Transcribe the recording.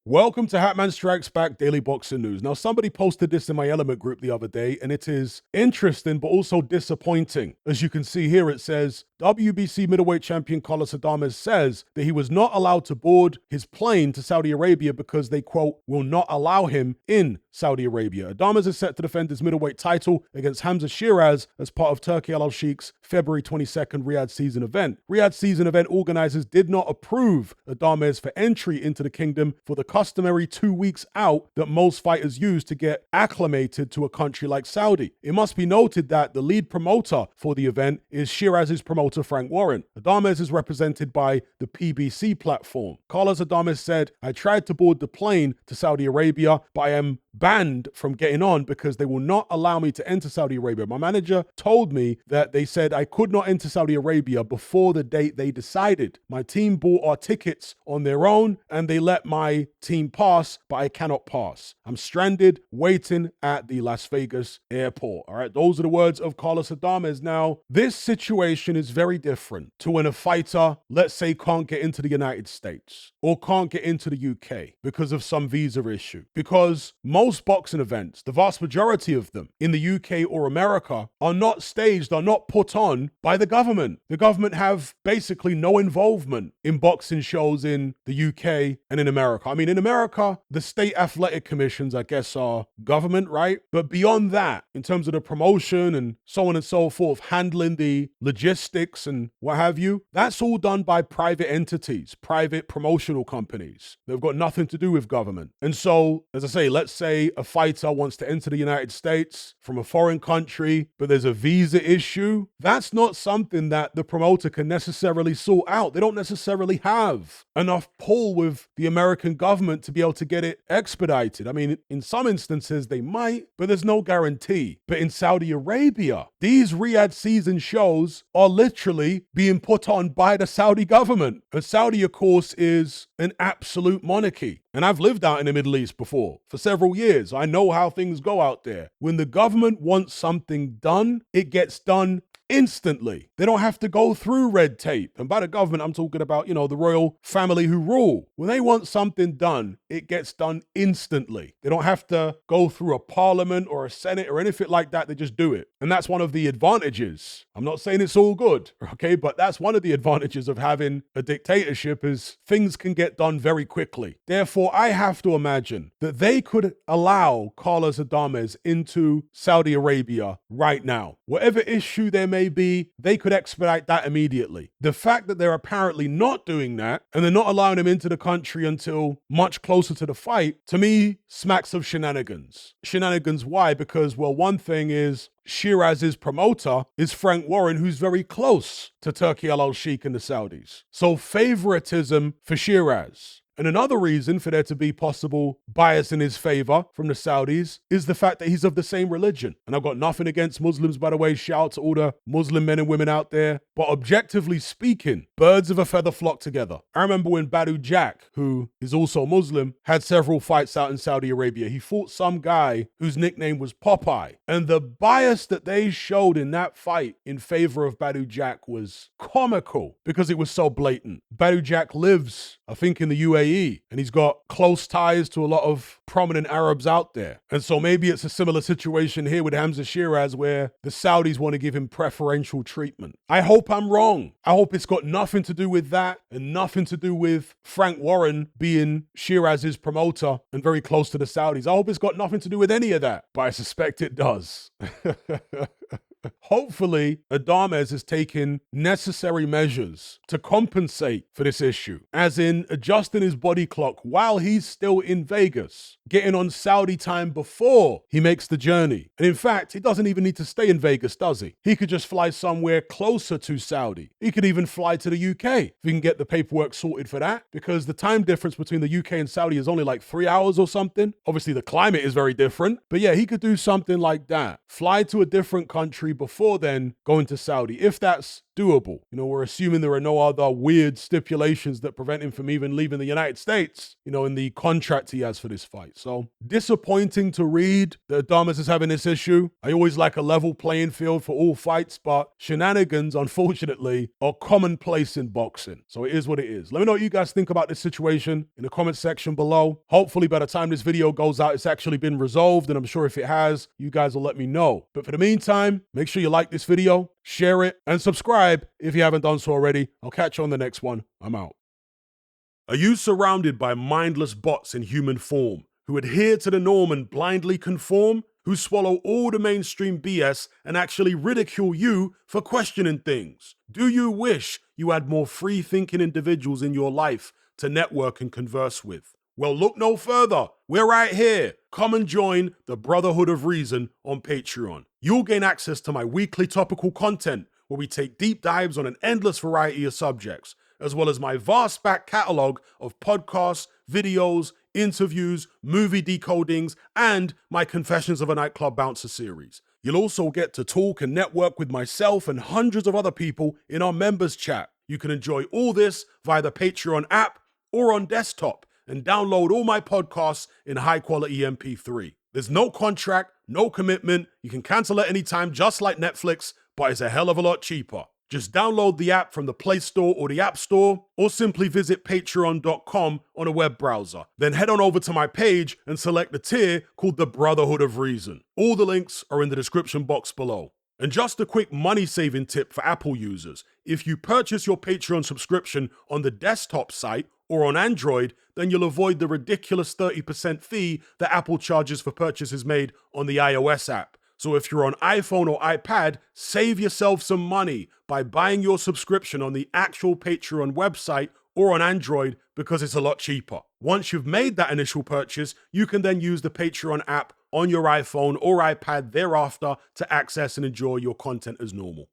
Welcome to Hatman Strikes Back Daily Boxing News. Now, somebody posted this in my Element group the other day, and it is interesting but also disappointing. As you can see here, it says, WBC middleweight champion Carlos Adames says that he was not allowed to board his plane to Saudi Arabia because they, quote, will not allow him in Saudi Arabia. Adames is set to defend his middleweight title against Hamzah Sheeraz as part of Turki Al Sheikh's February 22nd Riyadh season event. Riyadh season event organizers did not approve Adames for entry into the kingdom for the customary 2 weeks out that most fighters use to get acclimated to a country like Saudi. It must be noted that the lead promoter for the event is Sheeraz's promoter Frank Warren. Adames is represented by the PBC platform. Carlos Adames said, I tried to board the plane to Saudi Arabia, but I am banned from getting on because they will not allow me to enter Saudi Arabia. My manager told me that they said I could not enter Saudi Arabia before the date they decided. My team bought our tickets on their own and they let my team pass, but I cannot pass. I'm stranded waiting at the Las Vegas airport. All right, those are the words of Carlos Adames. Now, this situation is very different to when a fighter, let's say, can't get into the United States or can't get into the UK because of some visa issue. Because most boxing events, the vast majority of them in the UK or America, are not staged, are not put on by the government. The government have basically no involvement in boxing shows in the UK and in America. I mean, in America, the state athletic commissions, I guess, are government, right? But beyond that, in terms of the promotion and so on and so forth, handling the logistics and what have you, that's all done by private entities, private promotional companies. They've got nothing to do with government. And so, as I say, let's say a fighter wants to enter the United States from a foreign country, but there's a visa issue. That's not something that the promoter can necessarily sort out. They don't necessarily have enough pull with the American government to be able to get it expedited. I mean, in some instances they might, but there's no guarantee. But in Saudi Arabia, these Riyadh season shows are literally being put on by the Saudi government. And Saudi, of course, is an absolute monarchy. And I've lived out in the Middle East before for several years. I know how things go out there. When the government wants something done, it gets done instantly. They don't have to go through red tape. And by the government, I'm talking about, the royal family who rule. When they want something done, it gets done instantly. They don't have to go through a parliament or a senate or anything like that. They just do it. And that's one of the advantages. I'm not saying it's all good, okay? But that's one of the advantages of having a dictatorship is things can get done very quickly. Therefore, I have to imagine that they could allow Carlos Adames into Saudi Arabia right now. Whatever issue there may be, they could expedite that immediately. The fact that they're apparently not doing that and they're not allowing him into the country until much closer to the fight, to me, smacks of shenanigans. Shenanigans, why? Because, well, one thing is Sheeraz's promoter is Frank Warren, who's very close to Turki Al Sheikh and the Saudis. So favoritism for Sheeraz. And another reason for there to be possible bias in his favor from the Saudis is the fact that he's of the same religion. And I've got nothing against Muslims, by the way. Shout out to all the Muslim men and women out there. But objectively speaking, birds of a feather flock together. I remember when Badu Jack, who is also Muslim, had several fights out in Saudi Arabia. He fought some guy whose nickname was Popeye. And the bias that they showed in that fight in favor of Badu Jack was comical because it was so blatant. Badu Jack lives, I think, in the UAE, and he's got close ties to a lot of prominent Arabs out there. And so maybe it's a similar situation here with Hamzah Sheeraz where the Saudis want to give him preferential treatment. I hope I'm wrong. I hope it's got nothing to do with that and nothing to do with Frank Warren being Sheeraz's promoter and very close to the Saudis. I hope it's got nothing to do with any of that, but I suspect it does. Hopefully, Adames has taken necessary measures to compensate for this issue, as in adjusting his body clock while he's still in Vegas, getting on Saudi time before he makes the journey. And in fact, he doesn't even need to stay in Vegas, does he? He could just fly somewhere closer to Saudi. He could even fly to the UK if he can get the paperwork sorted for that, because the time difference between the UK and Saudi is only like 3 hours or something. Obviously, the climate is very different, but yeah, he could do something like that. Fly to a different country before then going to Saudi, if that's doable. We're assuming there are no other weird stipulations that prevent him from even leaving the United States, in the contract he has for this fight. So disappointing to read that Adames is having this issue. I always like a level playing field for all fights, but shenanigans, unfortunately, are commonplace in boxing. So it is what it is. Let me know what you guys think about this situation in the comment section below. Hopefully by the time this video goes out, it's actually been resolved, and I'm sure if it has, you guys will let me know. But for the meantime, make sure you like this video, share it, and subscribe if you haven't done so already. I'll catch you on the next one. I'm out. Are you surrounded by mindless bots in human form who adhere to the norm and blindly conform? Who swallow all the mainstream BS and actually ridicule you for questioning things? Do you wish you had more free-thinking individuals in your life to network and converse with? Well, look no further. We're right here. Come and join the Brotherhood of Reason on Patreon. You'll gain access to my weekly topical content where we take deep dives on an endless variety of subjects, as well as my vast back catalogue of podcasts, videos, interviews, movie decodings, and my Confessions of a Nightclub Bouncer series. You'll also get to talk and network with myself and hundreds of other people in our members chat. You can enjoy all this via the Patreon app or on desktop, and download all my podcasts in high-quality MP3. There's no contract, no commitment. You can cancel at any time, just like Netflix, but it's a hell of a lot cheaper. Just download the app from the Play Store or the App Store, or simply visit patreon.com on a web browser. Then head on over to my page and select the tier called the Brotherhood of Reason. All the links are in the description box below. And just a quick money-saving tip for Apple users. If you purchase your Patreon subscription on the desktop site or on Android, then you'll avoid the ridiculous 30% fee that Apple charges for purchases made on the iOS app. So if you're on iPhone or iPad, save yourself some money by buying your subscription on the actual Patreon website or on Android, because it's a lot cheaper. Once you've made that initial purchase, you can then use the Patreon app on your iPhone or iPad thereafter to access and enjoy your content as normal.